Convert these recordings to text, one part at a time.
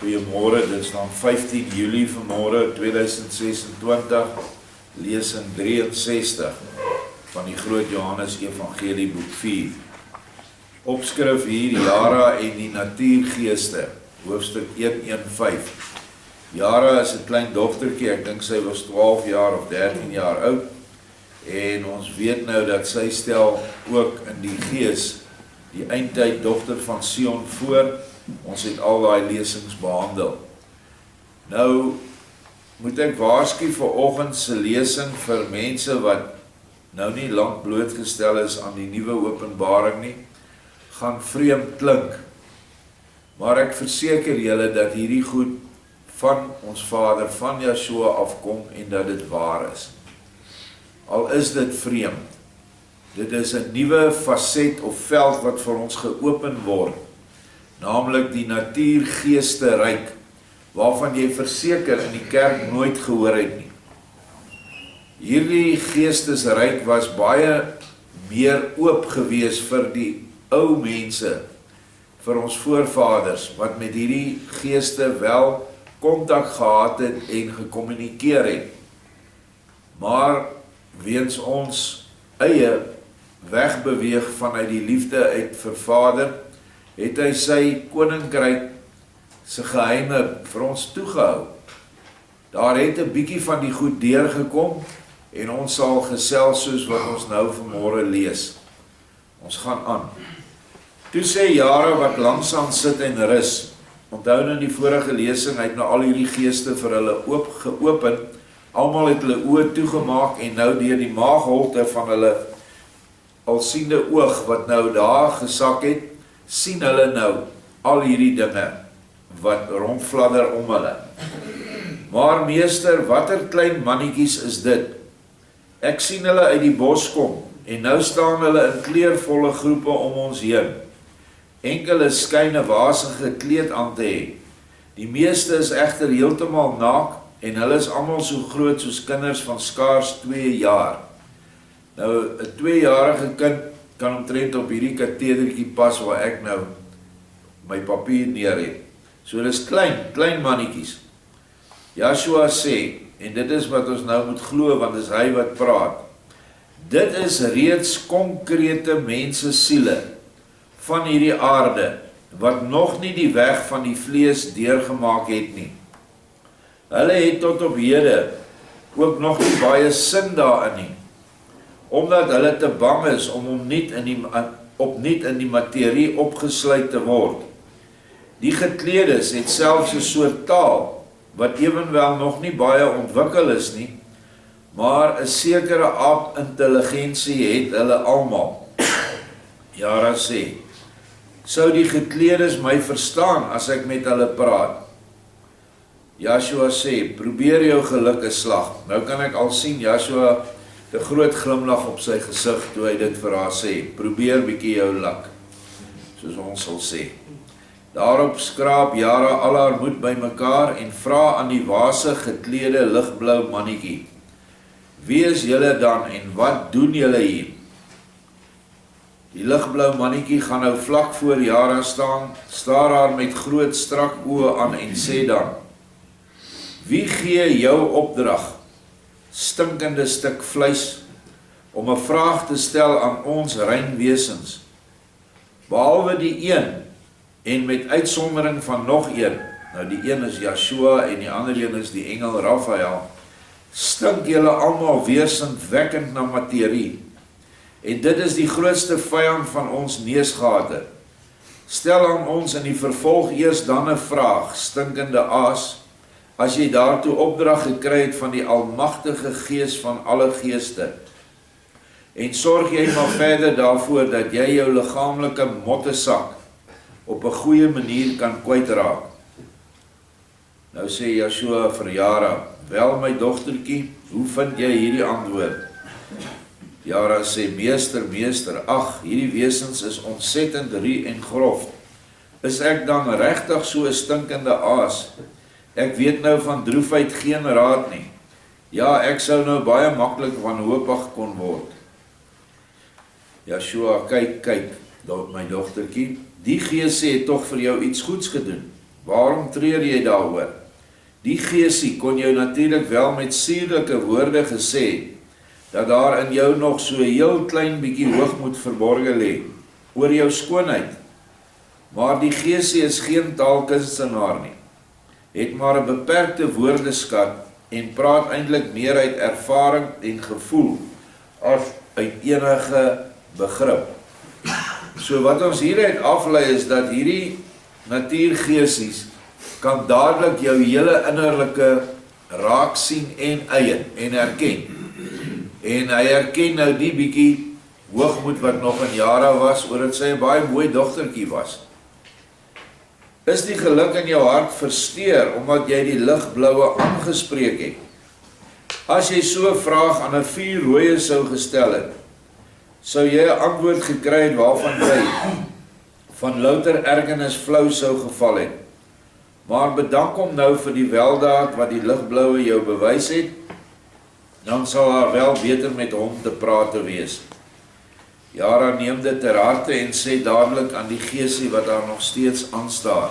Goeiemôre, dit is dan 15 Julie vanmôre 2026, lesing 63 van die Groot Johannes Evangelie boek 4. Opskrif hier, Jara en die natuurgeeste, hoofstuk 1:1-5. Jara is 'n klein dogtertjie, ek dink sy was 12 jaar of 13 jaar oud, en ons weet nou dat sy stel ook in die gees die eindtyd dogter van Sion voor. Ons het al daai lesings behandel. Nou moet ek waarsku vir oggend se lesing vir mense wat nou nie lank blootgestel is aan die nuwe openbaring nie, gaan vreemd klink. Maar ek verseker julle dat hierdie goed van ons Vader, van Yeshua afkom en dat dit waar is. Al is dit vreemd. Dit is 'n nuwe faset of veld wat vir ons geopen word. Naamlik die natuurgeeste ryk, waarvan jy verseker in die kerk nooit gehoor het nie. Hierdie geestesryk was baie meer oop gewees vir die ou mense, vir ons voorvaders, wat met hierdie geeste wel kontak gehad het en gekommunikeer het. Maar weens ons eie wegbeweeg vanuit die liefde uit vir Vader, het hy sy koninkryk se geheime vir ons toegehou. Daar het 'n bietjie van die goed deurgekom en ons sal gesels soos wat ons nou vanmôre lees. Ons gaan aan. Toe sê Jara wat langsaan sit en rus. Onthou in die vorige lesing, hy het nou al hierdie geeste vir hulle geopen. Almal het hulle oë toegemaak en nou deur die maagholte van hulle alsiende oog wat nou daar gesak het, sien hulle nou al hierdie dinge wat rondfladder om hulle. Maar meester, watter klein mannetjies is dit? Ek sien hulle uit die bos kom en nou staan hulle in kleurvolle groepe om ons heen. Enkele skyn 'n wasige kleed aan te hê. Die meeste is egter heeltemal naak en hulle is almal so groot soos kinders van skaars 2 jaar. Nou, 'n 2-jarige kind kan omtrent op hierdie katedertjie pas waar ek nou my papier neer het. So dis klein mannetjies. Yeshua sê, en dit is wat ons nou moet glo, want dis hy wat praat. Dit is reeds konkrete mense siele van hierdie aarde, wat nog nie die weg van die vlees deurgemaak het nie. Hulle het tot op hede ook nog nie baie sin daarin nie, omdat hulle te bang is om opnuut in die materie opgesluit te word. Die gekleedes het selfs 'n soort taal, wat ewenwel nog nie baie ontwikkel is nie, maar 'n sekere aap-intelligensie het hulle almal. Jara sê, sou die gekleedes my verstaan as ek met hulle praat? Yeshua sê, probeer jou geluk 'n slag. Nou kan ek al sien, Yeshua, 'n groot glimlag op sy gesig toe hy dit vir haar sê, probeer bietjie jou luk, soos ons sal sê. Daarop skraap Jara al haar moed bymekaar en vra aan die wasig geklede ligblou mannetjie, wie is julle dan en wat doen julle hier? Die ligblou mannetjie gaan nou vlak voor Jara staan, staar haar met groot strak oë aan en sê dan, wie gee jou opdrag, stinkende stuk vleis, om 'n vraag te stel aan ons rein wesens, behalwe die een, en met uitsondering van nog een, nou die een is Yeshua en die ander een is die engel Raphael, stink julle almal weersinwekkend na materie, en dit is die grootste vyand van ons neusgate. Stel aan ons in die vervolg eers dan 'n vraag, stinkende aas, as jy daartoe opdrag gekry het van die almagtige gees van alle geeste, en sorg jy maar verder daarvoor dat jy jou liggaamlike mottesak op 'n goeie manier kan kwytraak. Nou sê Yeshua vir Jara, wel my dogtertjie, hoe vind jy hierdie antwoord? Jara sê, meester, ag, hierdie wesens is ontsettend ruw en grof. Is ek dan regtig so 'n stinkende aas? Ek weet nou van droefheid geen raad nie. Ja, ek sou nou baie maklik wanhoopig kon word. Yeshua, kyk, my dogtertjie, die gees het tog vir jou iets goeds gedoen. Waarom treur jy daaroor? Die geesie kon jou natuurlik wel met suurlike woorde gesê, dat daar in jou nog so heel klein bietjie hoogmoed verborge lê, oor jou skoonheid. Maar die geesie is geen taalkunstenaar nie, het maar 'n beperkte woordeskat en praat eintlik meer uit ervaring en gevoel, as uit enige begrip. So wat ons hieruit aflei is dat hierdie natuurgeesies kan dadelik jou hele innerlike raak sien en eien en herken. En hy herken nou die bietjie hoogmoed wat nog in jare was, oordat sy 'n baie mooi dogtertjie was. Is die geluk in jou hart versteur, omdat jy die ligbloue aangespreek het? As jy so 'n vraag aan 'n vuurrooie sou gestel het, sou jy 'n antwoord gekry het waarvan jy van louter ergernis flou sou geval het. Maar bedank hom nou vir die weldaad wat die ligbloue jou bewys het, dan sal haar wel beter met hom te praat te wees. Jara neem dit ter harte en sê dadelik aan die geesie wat haar nog steeds aanstaar: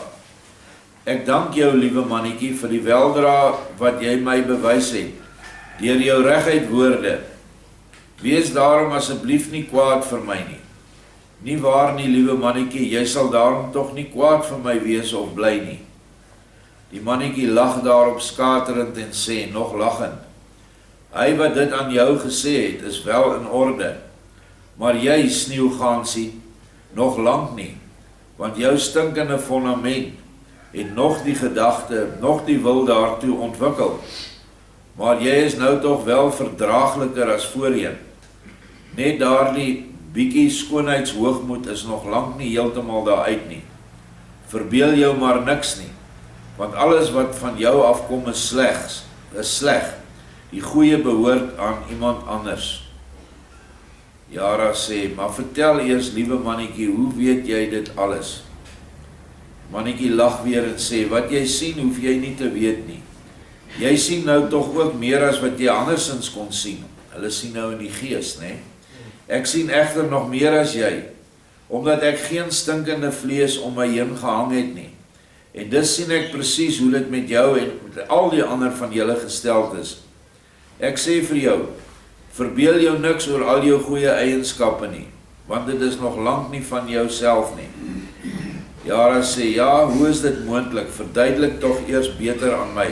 Ek dank jou, liewe mannetjie, vir die weldra wat jy my bewys het, deur jou reguit woorde. Wees daarom asseblief nie kwaad vir my nie. Nie waar nie, liewe mannetjie, jy sal daarom tog nie kwaad vir my wees of bly nie. Die mannetjie lag daarop skaterend en sê, nog lachend: Hy wat dit aan jou gesê het, is wel in orde, maar jy, sneeuwgansie, nog lank nie, want jou stinkende fondament het nog die gedagte, nog die wil daartoe ontwikkel. Maar jy is nou tog wel verdraagliker as voorheen. Net daardie bietjie skoonheidshoogmoed is nog lank nie heeltemal daaruit nie. Verbeel jou maar niks nie, want alles wat van jou afkom is sleg. Die goeie behoort aan iemand anders. Jara sê, maar vertel eers, liewe mannetjie, hoe weet jy dit alles? Mannetjie lag weer en sê, wat jy sien, hoef jy nie te weet nie. Jy sien nou tog ook meer as wat jy andersins kon sien. Hulle sien nou in die gees, né? Ek sien egter nog meer as jy, omdat ek geen stinkende vlees om my heen gehang het nie. En dus sien ek presies hoe dit met jou en met al die ander van julle gesteld is. Ek sê vir jou, verbeel jou niks oor al jou goeie eienskappe nie, want dit is nog lank nie van jouself nie. Jara sê, ja, hoe is dit moontlik? Verduidelik tog eers beter aan my.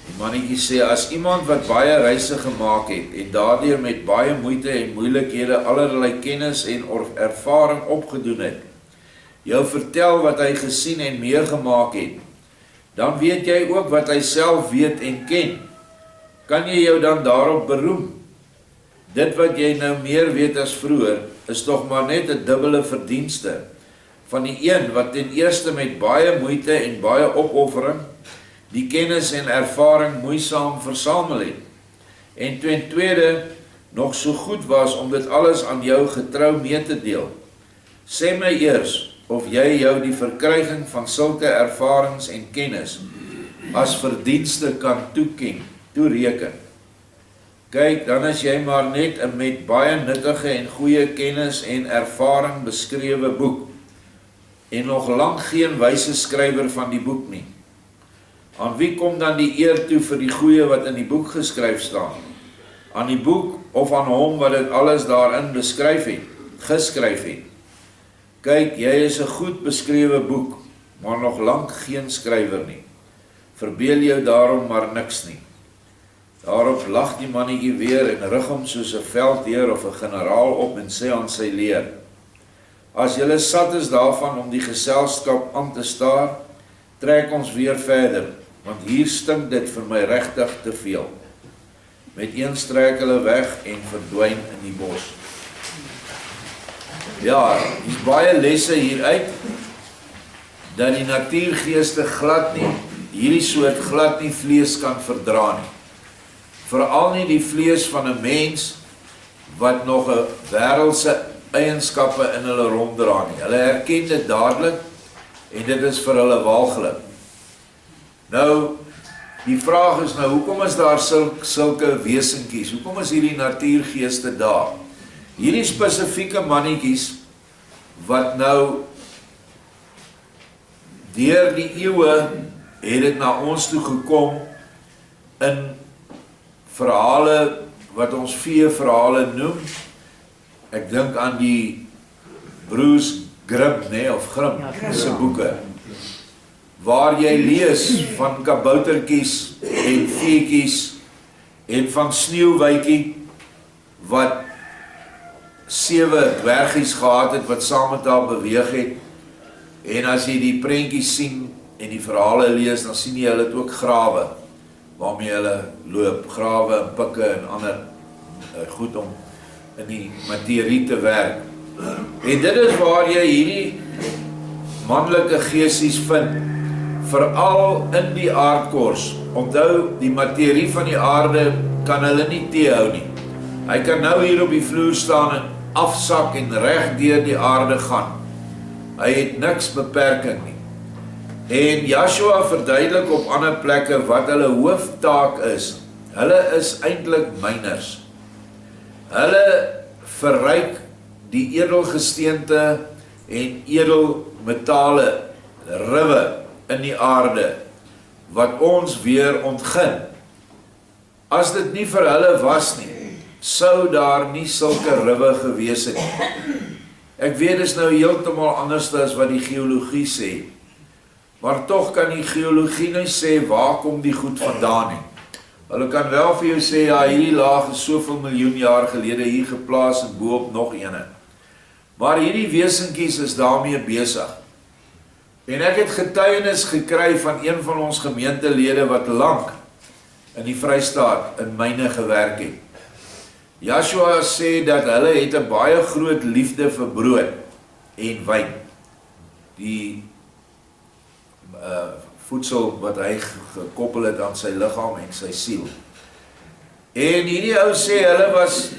Die mannetjie sê, as iemand wat baie reise gemaak het en daardeur met baie moeite en moeilikhede allerlei kennis en ervaring opgedoen het, jou vertel wat hy gesien en meegemaak het, dan weet jy ook wat hy self weet en ken. Kan jy jou dan daarop beroem? Dit wat jy nou meer weet as vroeër, is tog maar net 'n dubbele verdienste van die een wat ten eerste met baie moeite en baie opoffering die kennis en ervaring moeisaam versamel het, en ten tweede nog so goed was om dit alles aan jou getrou mee te deel. Sê my eers of jy jou die verkryging van sulke ervarings en kennis as verdienste kan toereken. Kyk, dan is jy maar net 'n met baie nuttige en goeie kennis en ervaring beskrewe boek, en nog lank geen wyse skrywer van die boek nie. Aan wie kom dan die eer toe vir die goeie wat in die boek geskryf staan? Aan die boek of aan hom wat dit alles daarin geskryf het? Kyk, jy is 'n goed beskrewe boek, maar nog lank geen skrywer nie. Verbeel jou daarom maar niks nie. Daarop lag die mannetjie weer en rig hom soos 'n veldheer of 'n generaal op en sê aan sy leer: As julle sat is daarvan om die geselskap aan te staar, trek ons weer verder, want hier stink dit vir my regtig te veel. Met een strek hulle weg en verdwyn in die bos. Ja, hier's baie lesse hieruit, dat die natuurgeeste glad nie, hierdie soort glad nie vlees kan verdra nie. Veral nie die vlees van 'n mens wat nog 'n wêreldse eienskappe in hulle ronddra nie. Hulle herken dit dadelik en dit is vir hulle walglik. Nou, die vraag is nou, hoekom is daar sulke wesentjies? Hoekom is hierdie natuurgeeste daar? Hierdie spesifieke mannetjies wat nou deur die eeue het dit na ons toe gekom in verhale wat ons veeverhale noem. Ek dink aan die broers Grimm, of Grimm, se boeke, waar jy lees van kaboutertjies en veetjies en van Sneeuwwitjie wat 7 dwergies gehad het wat saam met haar beweeg het. En as jy die prentjies sien en die verhale lees, dan sien jy hulle het ook grawe waarmee hulle loop, grawe en pikke en ander goed om in die materie te werk. En dit is waar jy hierdie manlike geesies vind, veral in die aardkors. Onthou, die materie van die aarde kan hulle nie teehou nie. Hy kan nou hier op die vloer staan en afsak en reg deur die aarde gaan. Hy het niks beperking nie. En Joshua verduidelik op ander plekke wat hulle hooftaak is. Hulle is eintlik myners. Hulle verryk die edelgesteente en edelmetale ruwe in die aarde wat ons weer ontgin. As dit nie vir hulle was nie, sou daar nie sulke ruwe gewees het nie. Ek weet is nou heeltemal anders as wat die geologie sê. Maar tog kan die geologie nie sê waar kom die goed vandaan nie. Hulle kan wel vir jou sê, ja, hierdie laag is soveel miljoen jaar gelede hier geplaas en boop nog ene. Maar hierdie wesenkies is daarmee besig. En ek het getuienis gekry van een van ons gemeentelede wat lank in die Vrystaat in myne gewerk het. Joshua sê dat hulle het 'n baie groot liefde vir brood en wyn. Die voedsel wat hy gekoppel het aan sy liggaam en sy siel. En hierdie ou sê, hulle was,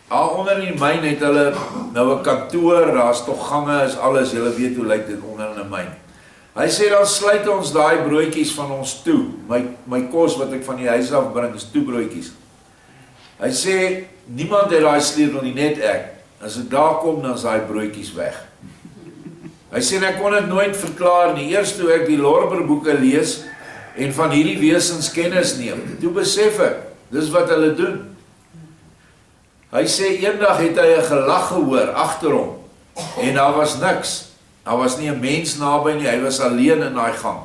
al onder die myn het hulle nou 'n kantoor, daar's tog gange, is alles, julle weet hoe lyk dit onder in 'n myn. Hy sê, dan sluit ons daai broodjies van ons toe, my kos wat ek van die huis af bring is toebroodjies. Hy sê, niemand het daai sleutel nie, net ek. As ek daar kom, dan is daai broodjies weg. Hy sê, ek kon dit nooit verklaar nie. Eers toe ek die Lorber-boeke lees en van hierdie wesens kennis neem, toe besef ek, dis wat hulle doen. Hy sê, eendag het hy 'n gelag gehoor agter hom en daar was niks. Daar was nie 'n mens naby nie, hy was alleen in daai gang.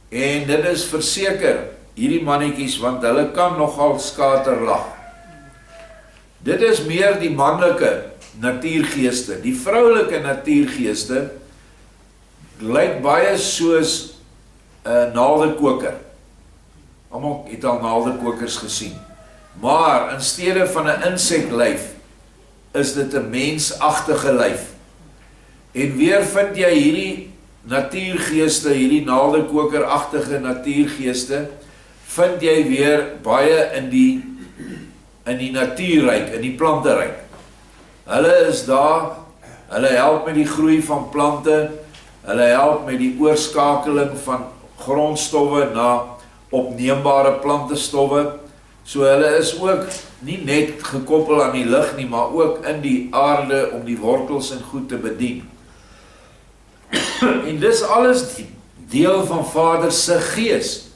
En dit is verseker, hierdie mannetjies, want hulle kan nogal skaterlag. Dit is meer die manlike natuurgeeste. Die vroulike natuurgeeste lyk baie soos 'n naaldekoker. Almal het al naaldekokers gesien. Maar in steede van 'n inseklyf is dit 'n mensagtige lyf. En weer vind jy hierdie natuurgeeste, hierdie naaldekokeragtige natuurgeeste, vind jy weer baie in die natuurryk, in die planteryk. Hulle is daar, hulle help met die groei van plante, hulle help met die oorskakeling van grondstowwe na opneembare plantestowwe. So hulle is ook nie net gekoppel aan die lig nie, maar ook in die aarde om die wortels en goed te bedien. En dis alles deel van Vader se gees.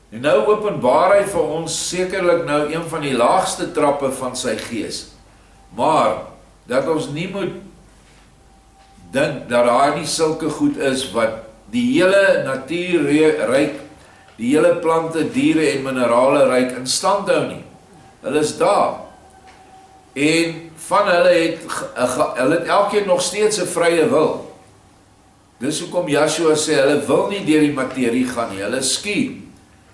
En nou openbaar hy vir ons sekerlik nou een van die laagste trappe van sy gees. Maar dat ons nie moet dink dat daar nie sulke goed is wat die hele natuurryk, die hele plante, diere en minerale ryk in stand hou nie. Hulle is daar. En van hulle het elkeen nog steeds 'n vrye wil. Dis hoekom Joshua sê, hulle wil nie deur die materie gaan nie, hulle skiep.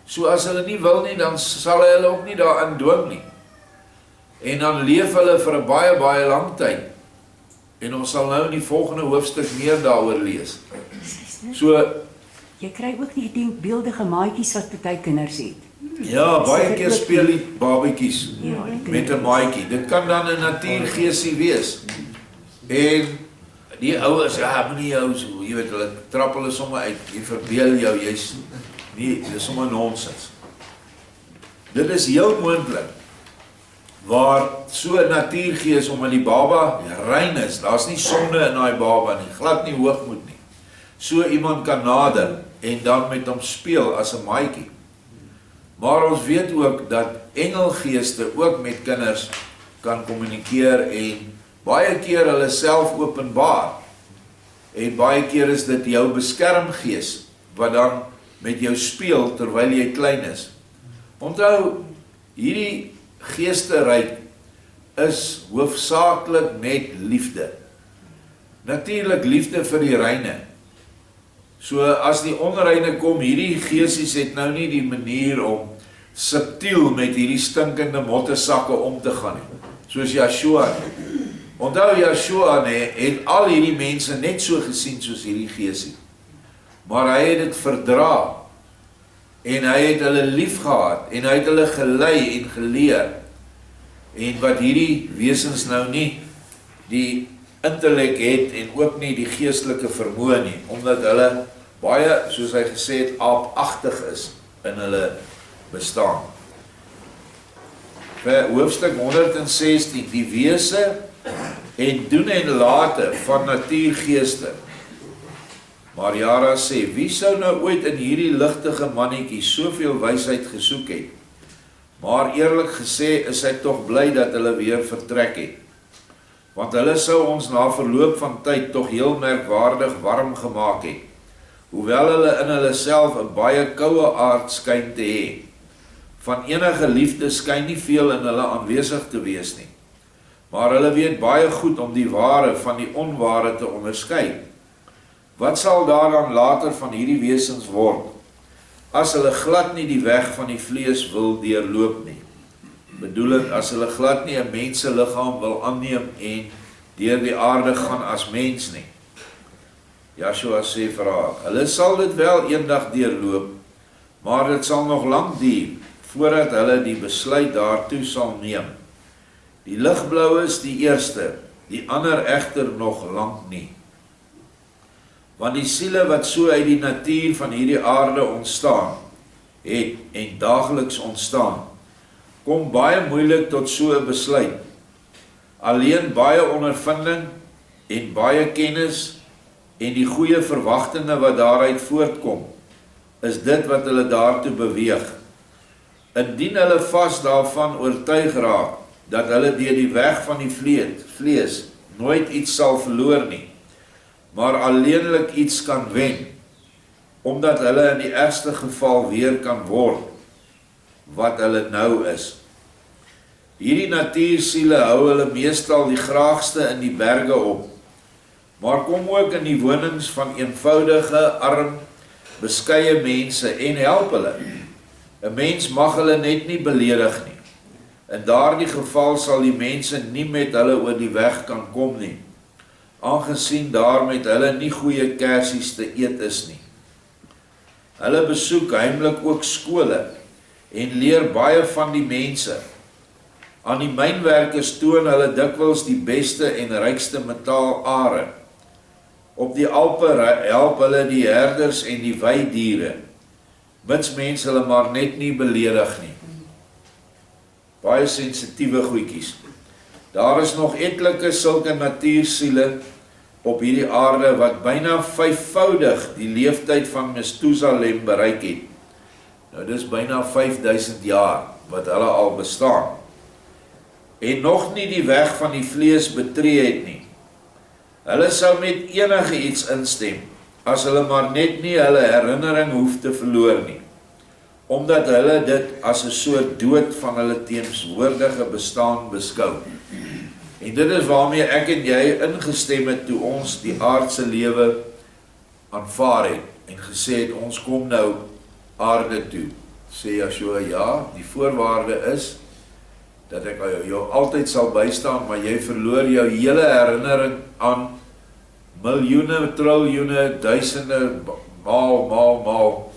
So as hulle nie wil nie, dan sal hulle ook nie daarin dwing nie. En dan leef hulle vir 'n baie, baie lang tyd. En ons sal nou in die volgende hoofstuk meer daaroor lees. So, jy kry ook die denkbeeldige maatjies wat party kinders het. ja, baie keer speel die babetjies met 'n maatjie. Dit kan dan 'n natuurgeesie wees. En die ouers, ja, moenie jou so, jy weet, hulle trap hulle sommer uit. Jy verbeel jou, jy's nie, dit is sommer nonsens. Dit is heel moontlik waar so 'n natuurgees omdat die baba rein is, daar's nie sonde in daai baba nie, glad nie hoogmoed nie. so iemand kan nader en dan met hom speel as 'n maatjie. Maar ons weet ook dat engelgeeste ook met kinders kan kommunikeer en baie keer hulle self openbaar. En baie keer is dit jou beskermgees wat dan met jou speel terwyl jy klein is. Onthou, hierdie geesteryk is hoofsaaklik net liefde. Natuurlik liefde vir die reine. So as die onreine kom, hierdie geesies het nou nie die manier om subtiel met hierdie stinkende mottesakke om te gaan nie. Soos Yeshua. Onthou Yeshua het al hierdie mense net so gesien soos hierdie geesie. Maar hy het dit verdra. En hy het hulle lief gehad en hy het hulle gelei en geleer. En wat hierdie wesens nou nie die intellek het en ook nie die geestelike vermoë nie, omdat hulle baie, soos hy gesê het, aapagtig is in hulle bestaan. Vir hoofstuk 116, die wese en doen en late van natuurgeeste. Mariara sê, wie sou nou ooit in hierdie ligtige mannetjie soveel wysheid gesoek het? Maar eerlik gesê is hy tog bly dat hulle weer vertrek het. Want hulle sou ons na verloop van tyd tog heel merkwaardig warm gemaak het, hoewel hulle in hulle self 'n baie koue aard skyn te hê. Van enige liefde skyn nie veel in hulle aanwesig te wees nie. Maar hulle weet baie goed om die ware van die onware te onderskei. Wat sal daar dan later van hierdie wesens word, as hulle glad nie die weg van die vlees wil deurloop nie? Bedoelend, as hulle glad nie 'n menseliggaam wil aanneem en deur die aarde gaan as mens nie. Yeshua sê vir haar, hulle sal dit wel eendag deurloop, maar dit sal nog lank duur, voordat hulle die besluit daartoe sal neem. Die ligblou is die eerste, die ander egter nog lank nie. Want die siele wat so uit die natuur van hierdie aarde ontstaan het en daagliks ontstaan, kom baie moeilik tot so 'n besluit. Alleen baie ondervinding en baie kennis en die goeie verwagtinge wat daaruit voortkom, is dit wat hulle daartoe beweeg. Indien hulle vas daarvan oortuig raak, dat hulle deur die weg van die vlees nooit iets sal verloor nie, maar alleenlik iets kan wen, omdat hulle in die ergste geval weer kan word, wat hulle nou is. Hierdie natuursiele hou hulle meestal die graagste in die berge op, maar kom ook in die wonings van eenvoudige, arm, beskeie mense en help hulle. 'n Mens mag hulle net nie beledig nie. In daardie geval sal die mense nie met hulle oor die weg kan kom nie, aangesien daar met hulle nie goeie kersies te eet is nie. Hulle besoek heimlik ook skole en leer baie van die mense. Aan die mynwerkers toon hulle dikwels die beste en rykste metaalare. Op die Alpe help hulle die herders en die weidiere, mits mense hulle maar net nie beledig nie. Baie sensitiewe goedjies. Daar is nog etlike sulke natuursiele op hierdie aarde wat byna 5voudig die leeftyd van Methusalem bereik het. Nou dis byna 5000 jaar wat hulle al bestaan. En nog nie die weg van die vlees betree het nie. Hulle sou met enige iets instem, as hulle maar net nie hulle herinnering hoef te verloor nie, omdat hulle dit as 'n soort dood van hulle teenswoordige bestaan beskou. En dit is waarmee ek en jy ingestem het toe ons die aardse lewe aanvaar het en gesê het ons kom nou aarde toe. Sê Yeshua, ja, die voorwaarde is dat ek jou altyd sal bystaan, maar jy verloor jou hele herinnering aan miljoene, triljoene, duisende, maal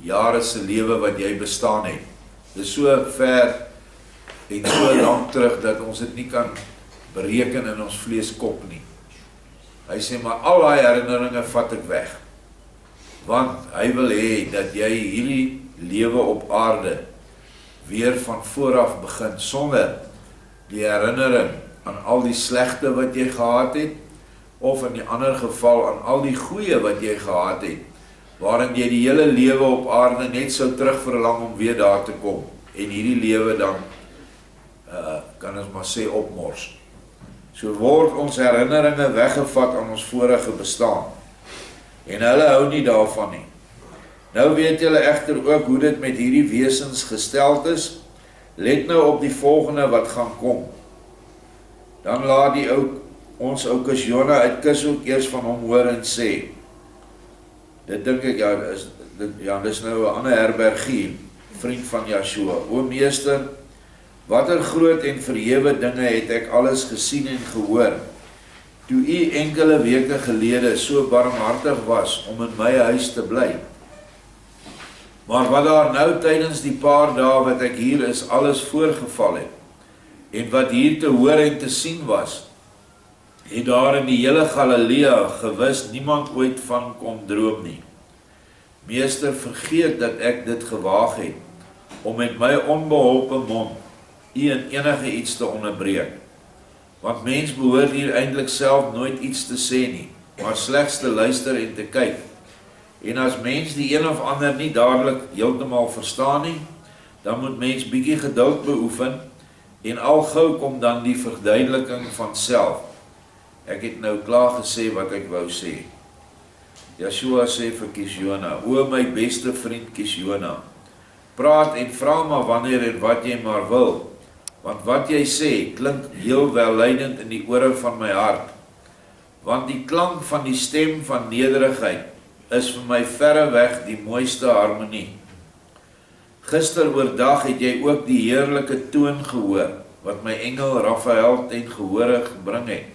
jare se lewe wat jy bestaan het. Dit is so ver en so lank terug dat ons dit nie kan bereken in ons vleeskop nie. Hy sê, maar al die herinneringe vat ek weg. Want hy wil hê dat jy hierdie lewe op aarde weer van vooraf begin, sonder die herinnering aan al die slegte wat jy gehad het, of in die ander geval aan al die goeie wat jy gehad het, waarin jy die hele lewe op aarde net sou terugverlang om weer daar te kom, en hierdie lewe dan, kan ons maar sê, opmors. So word ons herinneringe weggevat aan ons vorige bestaan, en hulle hou nie daarvan nie. Nou weet julle egter ook hoe dit met hierdie wesens gesteld is. Let nou op die volgende wat gaan kom. Dan laat die ons oukus Jona uit Kus ook eers van hom hoor en sê, dit dink ek, dis nou 'n ander herbergie, vriend van Yeshua. O meester, watter groot en verhewe dinge het ek alles gesien en gehoor, toe u enkele weke gelede so barmhartig was om in my huis te bly. Maar wat daar nou tydens die paar dae wat ek hier is, alles voorgeval het, en wat hier te hoor en te sien was, het daar in die hele Galilea gewis niemand ooit van kon droom nie. Meester, vergeet dat ek dit gewaag het, om met my onbeholpe mond u in enige iets te onderbreek. Want mens behoort hier eintlik self nooit iets te sê nie, maar slegs te luister en te kyk. En as mens die een of ander nie dadelik heeltemal verstaan nie, dan moet mens bietjie geduld beoefen, en al gou kom dan die verduideliking van self. Ek het nou klaar gesê wat ek wou sê. Yeshua sê vir Kisjona, o my beste vriend Kisjona, praat en vra maar wanneer en wat jy maar wil, want wat jy sê klink heel welluidend in die ore van my hart, want die klank van die stem van nederigheid is vir my verreweg die mooiste harmonie. Gister oordag het jy ook die heerlike toon gehoor, wat my engel Raphael ten gehore gebring het.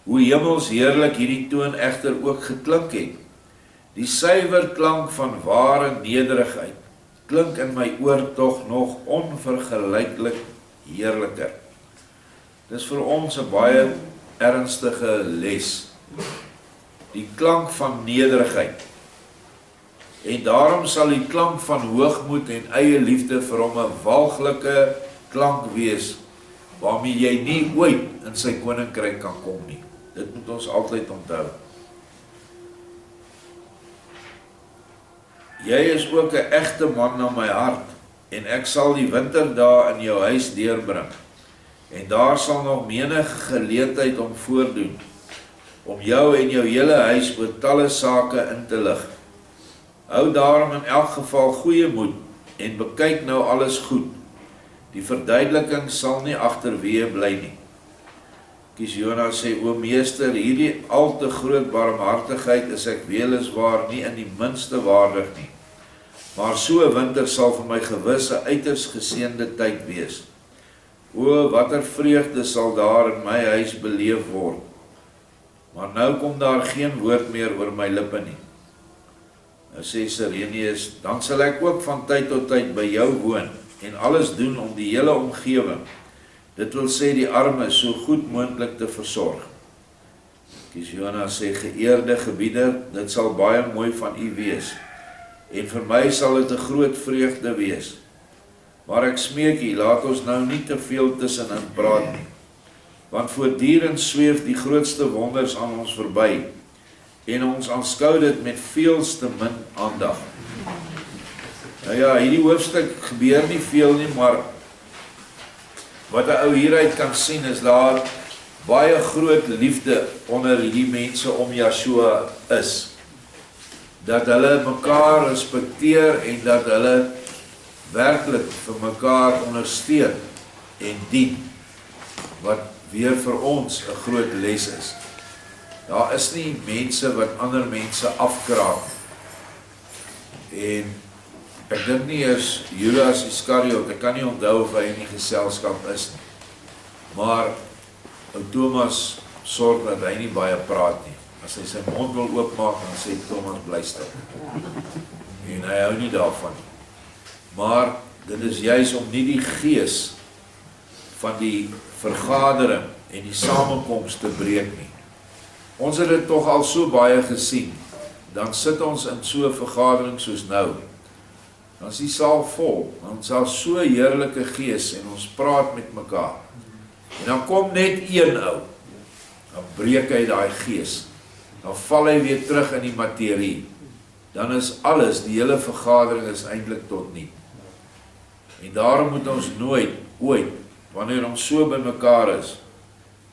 Hoe hemels heerlik hierdie toon egter ook geklink het. Die suiwer klank van ware nederigheid klink in my oor tog nog onvergelyklik heerliker. Dis vir ons 'n baie ernstige les. Die klank van nederigheid. En daarom sal die klank van hoogmoed en eie liefde vir hom 'n walglike klank wees, waarmee jy nie ooit in sy koninkryk kan kom nie. Dit moet ons altyd onthou. Jy is ook 'n egte man na my hart, en ek sal die winterdae in jou huis deurbring, en daar sal nog menige geleentheid om voordoen, om jou en jou hele huis oor talle sake in te lig. Hou daarom in elk geval goeie moed, en bekyk nou alles goed. Die verduideliking sal nie agterweë bly nie. Kisjona sê, o meester, hierdie al te groot barmhartigheid is ek weliswaar nie in die minste waardig nie, maar so 'n winter sal vir my gewis 'n uiters geseënde tyd wees. O, watter vreugde sal daar in my huis beleef word, maar nou kom daar geen woord meer oor my lippe nie. Nou sê Sireneus, dan sal ek ook van tyd tot tyd by jou woon, en alles doen om die hele omgewing, dit wil sê die armes, so goed moontlik te versorg. Kisjona sê, geëerde gebieder, dit sal baie mooi van u wees, en vir my sal dit 'n groot vreugde wees. Maar ek smeek u, laat ons nou nie te veel tussenin praat nie, want voortdurend sweef die grootste wonders aan ons verby, en ons aanskou dit met veelste min aandag. Nou ja, hierdie hoofstuk gebeur nie veel nie, maar wat 'n ou hieruit kan sien is daar baie groot liefde onder hierdie mense om Yeshua is. Dat hulle mekaar respekteer en dat hulle werklik vir mekaar ondersteun en dien, wat weer vir ons 'n groot les is. Daar is nie mense wat ander mense afkraak. En ek dink nie eers Judas Iskariot, ek kan nie onthou of hy in die geselskap is nie. Maar ou Thomas sorg dat hy nie baie praat nie. As hy sy mond wil oopmaak, dan sê Thomas bly stil. En hy hou nie daarvan nie. Maar dit is juis om nie die gees van die vergadering en die samekoms te breek nie. Ons het dit tog al so baie gesien. Dan sit ons in so 'n vergadering soos nou. Dan is die saal vol. Ons het so 'n heerlike gees en ons praat met mekaar. En dan kom net een ou. dan breek hy daai gees, dan val hy weer terug in die materie, dan is alles, die hele vergadering is eintlik tot nie. En daarom moet ons nooit, ooit, wanneer ons so by mekaar is,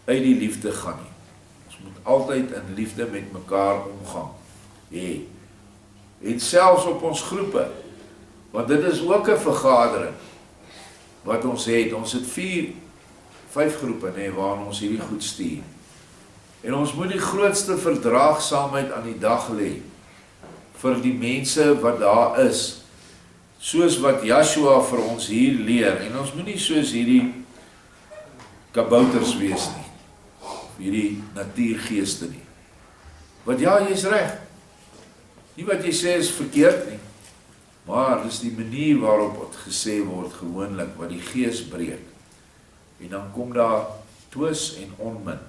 uit die liefde gaan nie. Ons moet altyd in liefde met mekaar omgaan. En selfs op ons groepe, want dit is ook 'n vergadering wat ons het. Ons het 5 groepe, waarin ons hierdie goed stuur. En ons moet die grootste verdraagsaamheid aan die dag lê vir die mense wat daar is, soos wat Joshua vir ons hier leer. En ons moet nie soos hierdie kabouters wees nie, of hierdie natuurgeeste nie. Want ja, jy is reg. Nie wat jy sê is verkeerd nie, maar dis die manier waarop het gesê word gewoonlik, wat die gees breek. En dan kom daar twis en onmin.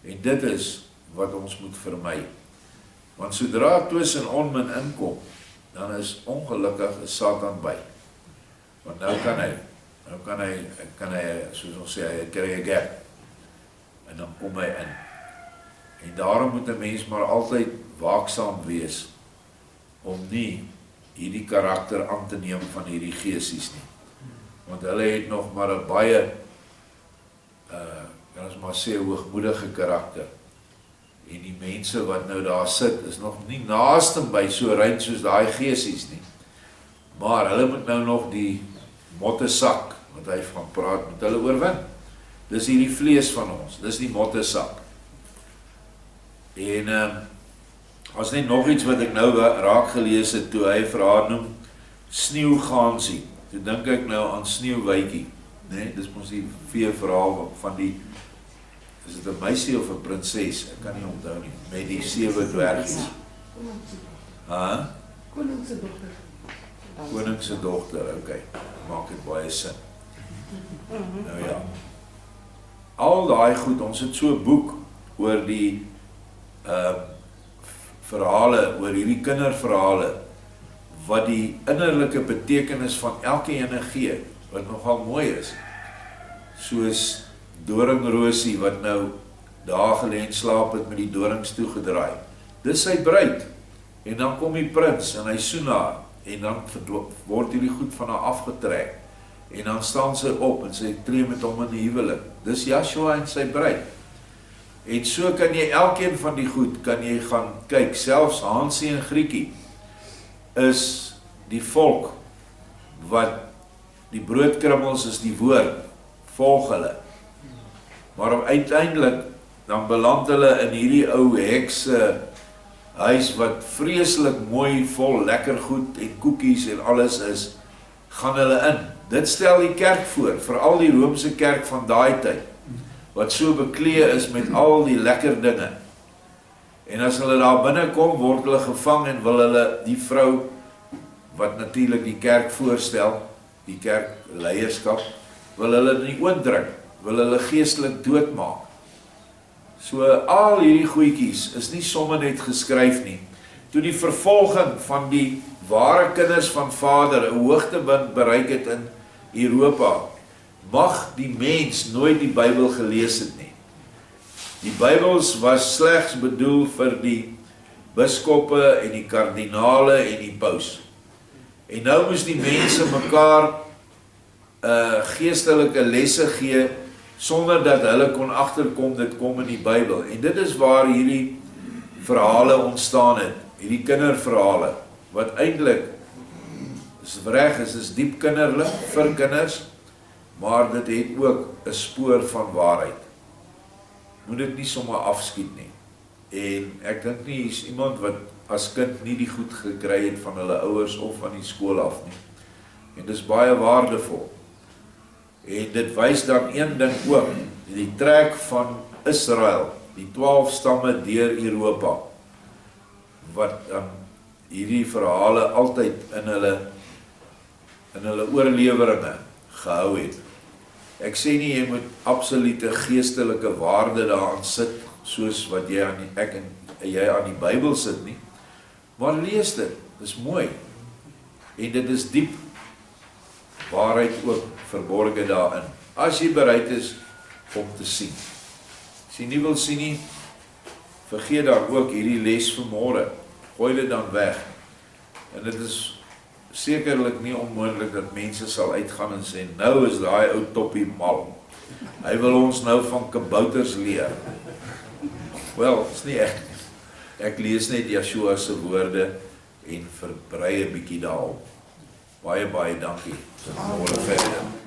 En dit is wat ons moet vermy. Want sodra twis en onmin inkom, dan is ongelukkig Satan by. Want nou kan hy, soos ons sê, hy kry 'n gap. En dan kom hy in. En daarom moet 'n mens maar altyd waaksaam wees, om nie hierdie karakter aan te neem van hierdie geesies nie. Want hulle het nog maar 'n baie, kan ons maar sê, hoogmoedige karakter. En die mense wat nou daar sit, is nog nie naaste by so rein soos daai geesies nie. Maar hulle moet nou nog die mottesak, wat hy van praat, met hulle oorwin. Dis hierdie vlees van ons, dis die mottesak. En as net nog iets wat ek nou raak gelees het, toe hy vir haar noem, sneeuwgaansie. Toe dink ek nou aan Sneeuwwitjie, dis mos die veeverhaal van die, is dit 'n meisie of 'n prinses, ek kan nie onthou nie, met die 7 dwergies. Koningse dogter, okay, maak dit baie sin. Nou ja, al daai goed, ons het so 'n boek oor die verhale, oor hierdie kinderverhale, wat die innerlike betekenis van elke ene gee, wat nogal mooi is. Soos Doringroosie, wat nou daar gelê en slaap het met die dorings toegedraai. Dis sy bruid, en dan kom die prins, en hy soen haar, en dan word hierdie goed van haar afgetrek, en dan staan sy op, en sy tree met hom in die huwelik. Dis Joshua en sy bruid. En so kan jy elkeen van die goed, kan jy gaan kyk, selfs Hansie en Griekie, is die volk, wat die broodkrummels is die woord, volg hulle. Maar uiteindelik, dan beland hulle in hierdie ou hekse huis, wat vreeslik mooi, vol lekker goed, en koekies en alles is, gaan hulle in. Dit stel die kerk voor, veral die Roomse kerk van daai tyd, wat so beklee is met al die lekker dinge. En as hulle daar binnenkom, word hulle gevang en wil hulle die vrou, wat natuurlik die kerk voorstel, die kerkleierskap, wil hulle nie oondruk, wil hulle geestelik doodmaak. So al hierdie goedjies is nie sommer net geskryf nie. Toe die vervolging van die ware kinders van Vader 'n hoogtepunt bereik het in Europa, mag die mens nooit die Bybel gelees het nie. Die Bybels was slegs bedoel vir die biskoppe en die kardinale en die paus. En nou moes die mense mekaar geestelike lesse gee, sonder dat hulle kon agterkom, dit kom in die Bybel. En dit is waar hierdie verhale ontstaan het, hierdie kinderverhale, wat eintlik, is diep kinderlik vir kinders, maar dit het ook 'n spoor van waarheid. Moet dit nie sommer afskiet nie. En ek dink nie, is iemand wat as kind nie die goed gekry het van hulle ouers of van die skool af nie. En dit is baie waardevol. En dit wys dan een ding ook, die trek van Israel, die 12 stamme deur Europa, wat dan hierdie verhale altyd in hulle oorleweringe gehou het. Ek sê nie, jy moet absolute geestelike waarde daaraan sit, soos wat jy aan die Bybel sit nie, maar lees dit, dit is mooi, en dit is diep waarheid ook verborge daarin, as jy bereid is om te sien. As jy nie wil sien nie, vergeet dan ook hierdie les vanmôre. Gooi dit dan weg. En dit is sekerlik nie onmoontlik dat mense sal uitgaan en sê, nou is daai ou toppie mal. Hy wil ons nou van kabouters leer. Wel, is nie echt. Ek lees net Yeshua se woorde en verbrei 'n bietjie daarop. Baie dankie. Môre verder.